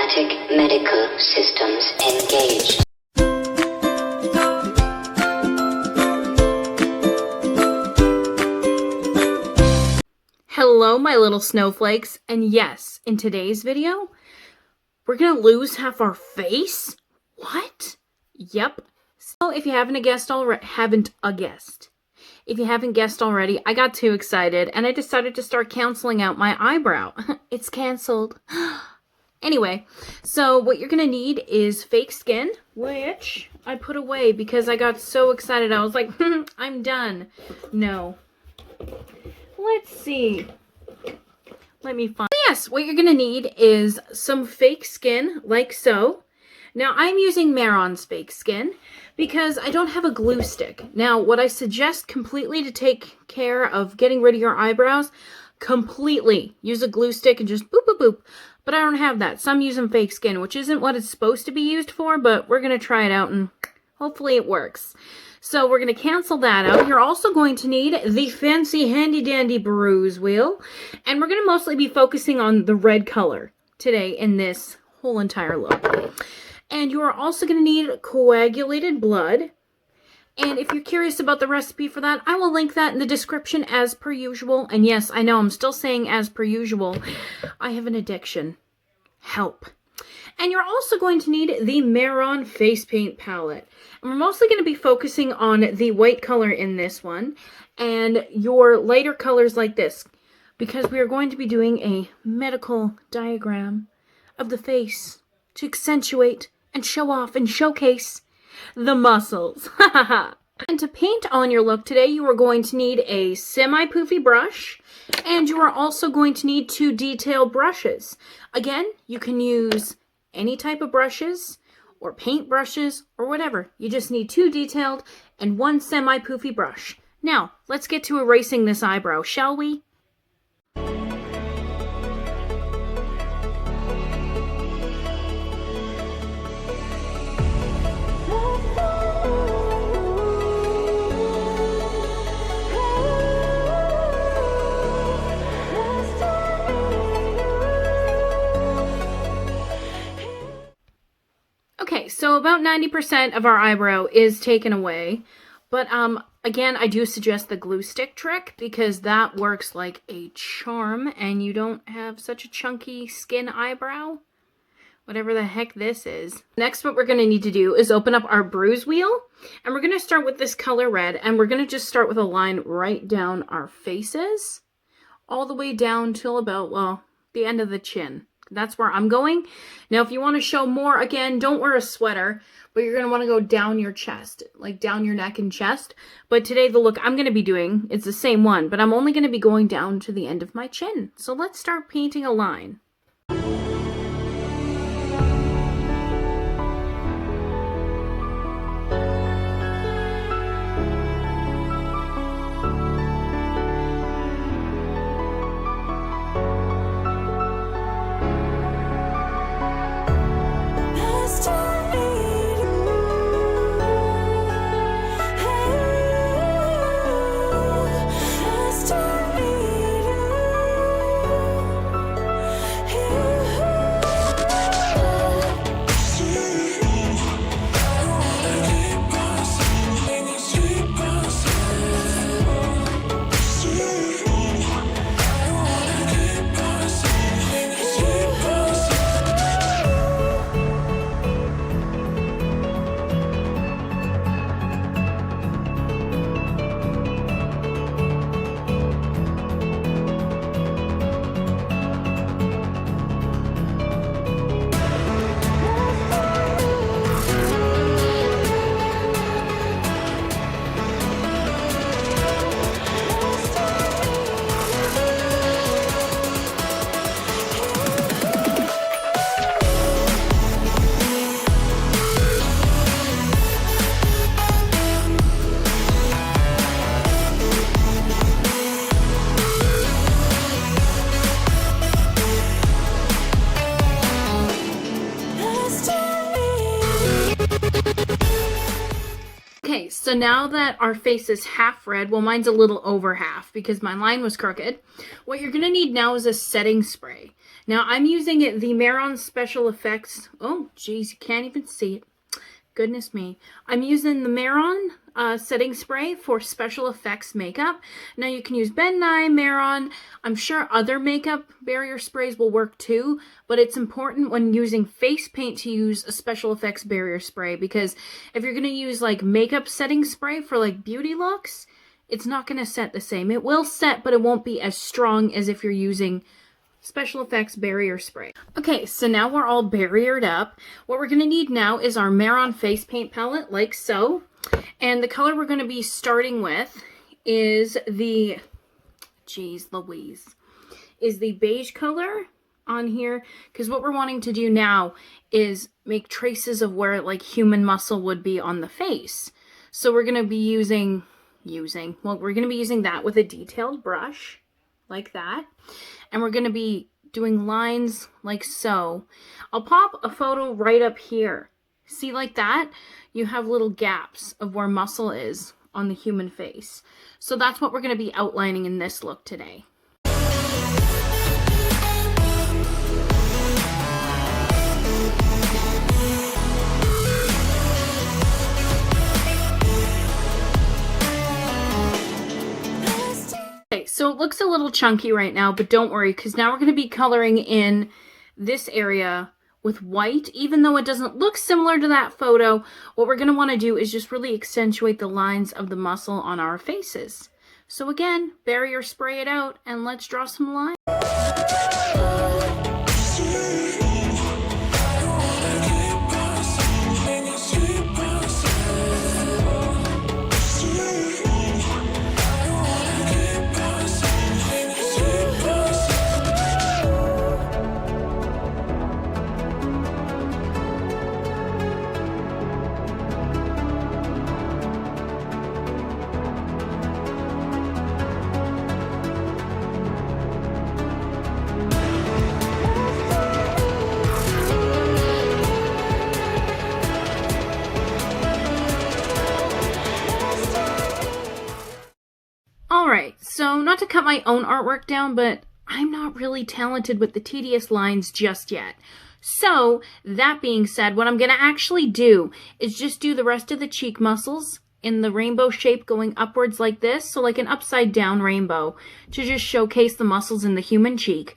Automatic medical systems engaged. Hello, my little snowflakes, and yes, in today's video, we're gonna lose half our face? What? Yep. So if you haven't guessed already, if you haven't guessed already, I got too excited and I decided to start canceling out my eyebrow. It's canceled. Anyway, so what you're gonna need is fake skin, which I put away because I got so excited. I was like, I'm done. No. Let's see. Let me find. Yes, what you're gonna need is some fake skin, like so. Now, I'm using Maron's fake skin because I don't have a glue stick. Now, what I suggest completely to take care of getting rid of your eyebrows, completely use a glue stick and just boop, boop, boop. But I don't have that, so I'm using fake skin, which isn't what it's supposed to be used for, but we're gonna try it out and hopefully it works. So we're going to cancel that out. You're also going to need the fancy handy dandy bruise wheel. And we're going to mostly be focusing on the red color today in this whole entire look. And you are also going to need coagulated blood. And if you're curious about the recipe for that, I will link that in the description as per usual. And yes, I know I'm still saying as per usual. I have an addiction. Help. And you're also going to need the Maron face paint palette. And we're mostly going to be focusing on the white color in this one and your lighter colors like this, because we are going to be doing a medical diagram of the face to accentuate and show off and showcase the muscles. And to paint on your look today, you are going to need a semi-poofy brush, and you are also going to need 2 detail brushes. Again, you can use any type of brushes or paint brushes or whatever. You just need 2 detailed and 1 semi-poofy brush. Now, let's get to erasing this eyebrow, shall we? Okay, so about 90% of our eyebrow is taken away, but again, I do suggest the glue stick trick because that works like a charm and you don't have such a chunky skin eyebrow, whatever the heck this is. Next, what we're going to need to do is open up our bruise wheel, and we're going to start with this color red, and we're going to just start with a line right down our faces, all the way down till about, well, the end of the chin. That's where I'm going. Now, if you want to show more, again, don't wear a sweater, but you're going to want to go down your chest, like down your neck and chest. But today, the look I'm going to be doing, it's the same one, but I'm only going to be going down to the end of my chin. So let's start painting a line. Okay, so now that our face is half red, well, mine's a little over half because my line was crooked. What you're going to need now is a setting spray. Now I'm using the Maron Special Effects. Oh, geez, you can't even see it. Goodness me. I'm using the Maron setting spray for special effects makeup. Now you can use Ben Nye, Maron. I'm sure other makeup barrier sprays will work too, but it's important when using face paint to use a special effects barrier spray, because if you're going to use like makeup setting spray for like beauty looks, it's not going to set the same. It will set, but it won't be as strong as if you're using special effects barrier spray. Okay, so now we're all barriered up. What we're going to need now is our Maron face paint palette, like so. And the color we're going to be starting with is the, geez Louise, is the beige color on here. Because what we're wanting to do now is make traces of where like human muscle would be on the face. So we're going to be using that with a detailed brush, like that. And we're going to be doing lines like so. I'll pop a photo right up here. See, like that? You have little gaps of where muscle is on the human face. So that's what we're going to be outlining in this look today. So it looks a little chunky right now, but don't worry, because now we're going to be coloring in this area with white. Even though it doesn't look similar to that photo, what we're going to want to do is just really accentuate the lines of the muscle on our faces. So again, barrier spray it out and let's draw some lines. Alright, so not to cut my own artwork down, but I'm not really talented with the tedious lines just yet. So, that being said, what I'm going to actually do is just do the rest of the cheek muscles in the rainbow shape going upwards like this, so like an upside down rainbow, to just showcase the muscles in the human cheek.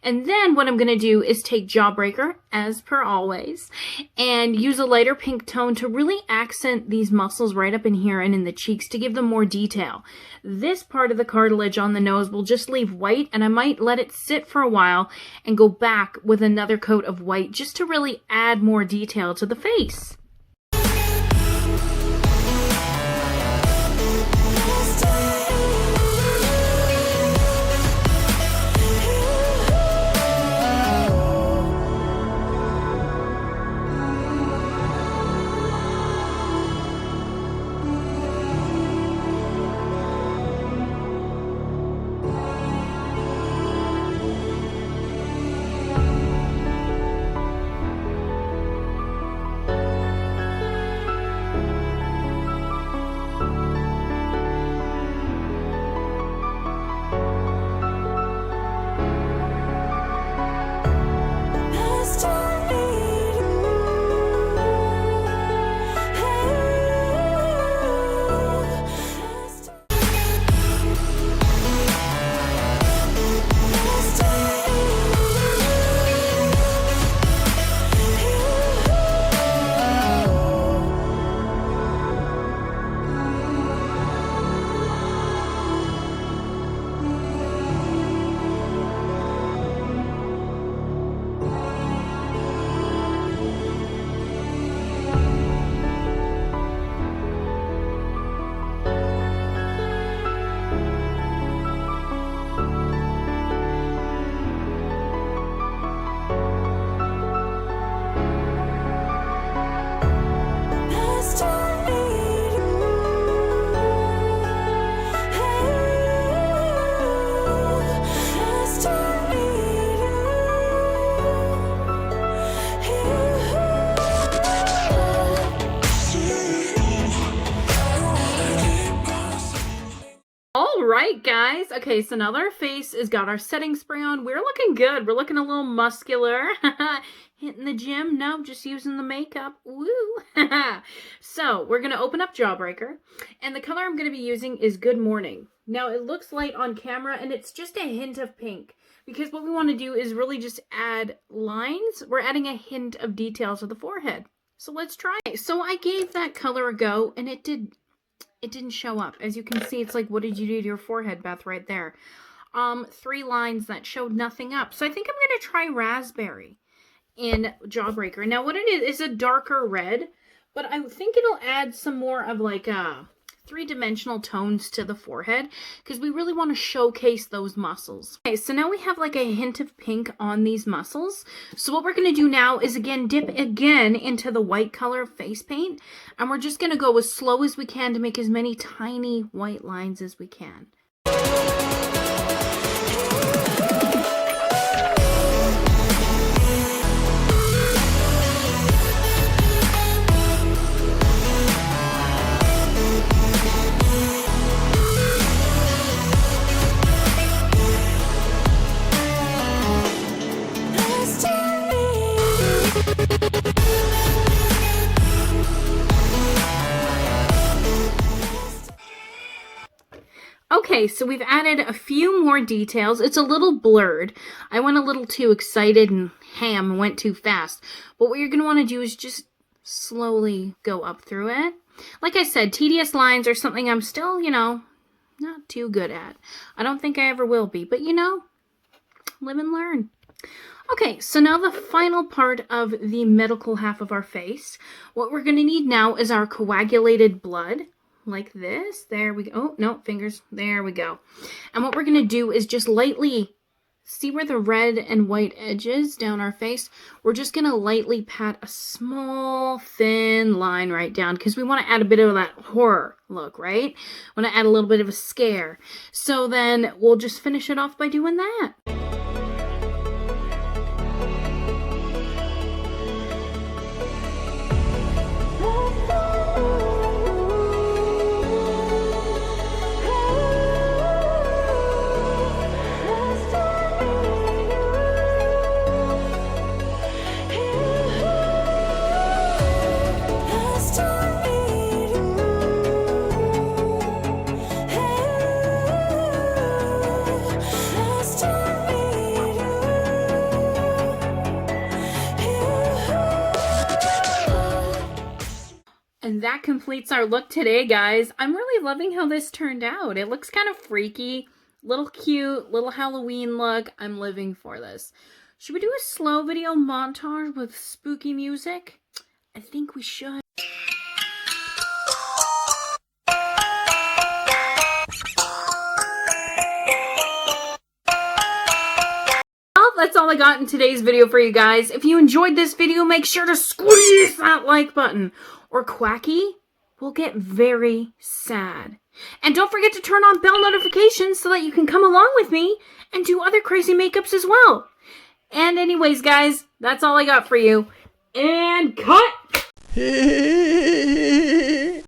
And then what I'm going to do is take Jawbreaker, as per always, and use a lighter pink tone to really accent these muscles right up in here and in the cheeks to give them more detail. This part of the cartilage on the nose will just leave white, and I might let it sit for a while and go back with another coat of white just to really add more detail to the face. guys. Okay, so now that our face has got our setting spray on, we're looking good. We're looking a little muscular. Hitting the gym? No, just using the makeup. Woo! So, we're going to open up Jawbreaker. And the color I'm going to be using is Good Morning. Now, it looks light on camera, and it's just a hint of pink. Because what we want to do is really just add lines. We're adding a hint of detail to the forehead. So, let's try it. So, I gave that color a go, and it didn't show up. As you can see, it's like, what did you do to your forehead, Beth, right there? 3 lines that showed nothing up. So, I think I'm going to try Raspberry in Jawbreaker. Now, what it is a darker red, but I think it'll add some more of like 3-dimensional tones to the forehead because we really want to showcase those muscles. Okay, so now we have like a hint of pink on these muscles. So what we're going to do now is dip again into the white color face paint, and we're just going to go as slow as we can to make as many tiny white lines as we can. Okay, so we've added a few more details. It's a little blurred. I went a little too excited and went too fast. But what you're going to want to do is just slowly go up through it. Like I said, tedious lines are something I'm still, not too good at. I don't think I ever will be, but live and learn. Okay, so now the final part of the medical half of our face. What we're going to need now is our coagulated blood. Like this. There we go. Oh, no, fingers. There we go. And what we're going to do is just lightly, see where the red and white edges down our face? We're just going to lightly pat a small, thin line right down because we want to add a bit of that horror look, right? We want to add a little bit of a scare. So then we'll just finish it off by doing that. And that completes our look today, guys. I'm really loving how this turned out. It looks kind of freaky, little cute, little Halloween look. I'm living for this. Should we do a slow video montage with spooky music? I think we should. That's all I got in today's video for you guys. If you enjoyed this video, make sure to squeeze that like button, or Quacky will get very sad. And don't forget to turn on bell notifications so that you can come along with me and do other crazy makeups as well. And anyways, guys, that's all I got for you. And cut!